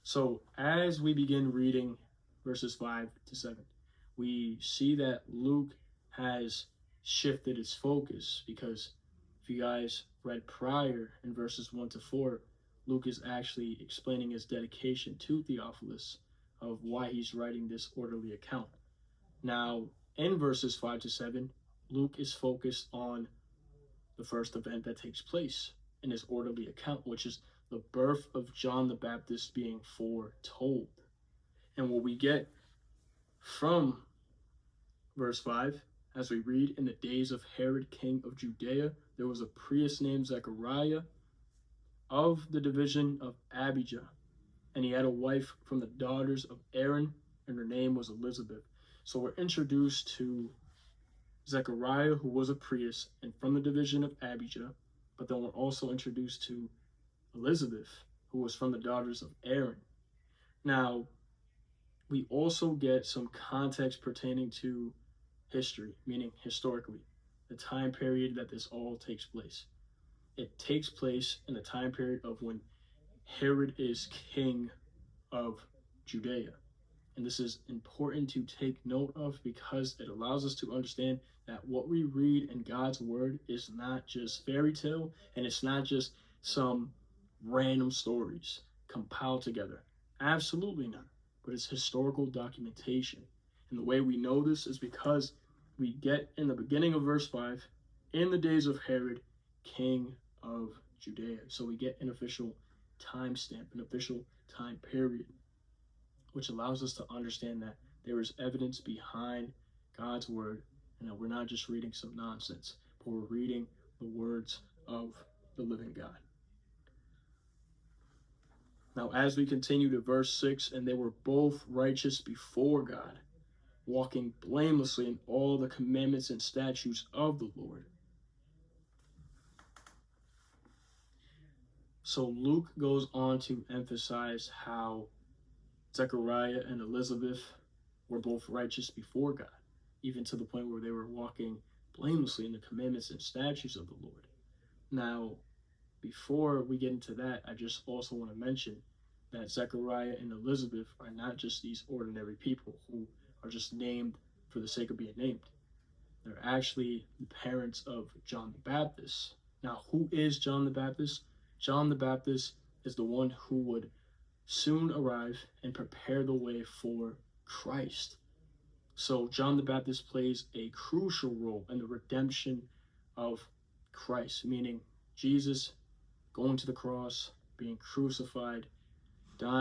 So as we begin reading verses 5 to 7, we see that Luke has shifted his focus, because if you guys read prior in verses 1 to 4, Luke is actually explaining his dedication to Theophilus of why he's writing this orderly account. Now, in verses 5 to 7, Luke is focused on the first event that takes place in his orderly account, which is the birth of John the Baptist being foretold. And what we get from verse 5, as we read, in the days of Herod, king of Judea, there was a priest named Zechariah of the division of Abijah, and he had a wife from the daughters of Aaron, and her name was Elizabeth. So we're introduced to Zechariah, who was a priest and from the division of Abijah, but then we're also introduced to Elizabeth, who was from the daughters of Aaron. Now, we also get some context pertaining to history, meaning historically, the time period that this all takes place. It takes place in the time period of when Herod is king of Judea. And this is important to take note of, because it allows us to understand that what we read in God's word is not just fairy tale, and it's not just some random stories compiled together. Absolutely not. But it's historical documentation. And the way we know this is because we get in the beginning of verse 5, in the days of Herod, king of Judea. So we get an official timestamp, an official time period, which allows us to understand that there is evidence behind God's word, and that we're not just reading some nonsense, but we're reading the words of the living God. Now, as we continue to verse 6, and they were both righteous before God, walking blamelessly in all the commandments and statutes of the Lord. So Luke goes on to emphasize how Zechariah and Elizabeth were both righteous before God, even to the point where they were walking blamelessly in the commandments and statutes of the Lord. Now, before we get into that, I just also want to mention that Zechariah and Elizabeth are not just these ordinary people who are just named for the sake of being named. They're actually the parents of John the Baptist. Now, who is John the Baptist? John the Baptist is the one who would soon arrive and prepare the way for Christ. So John the Baptist plays a crucial role in the redemption of Christ, meaning Jesus going to the cross, being crucified, dying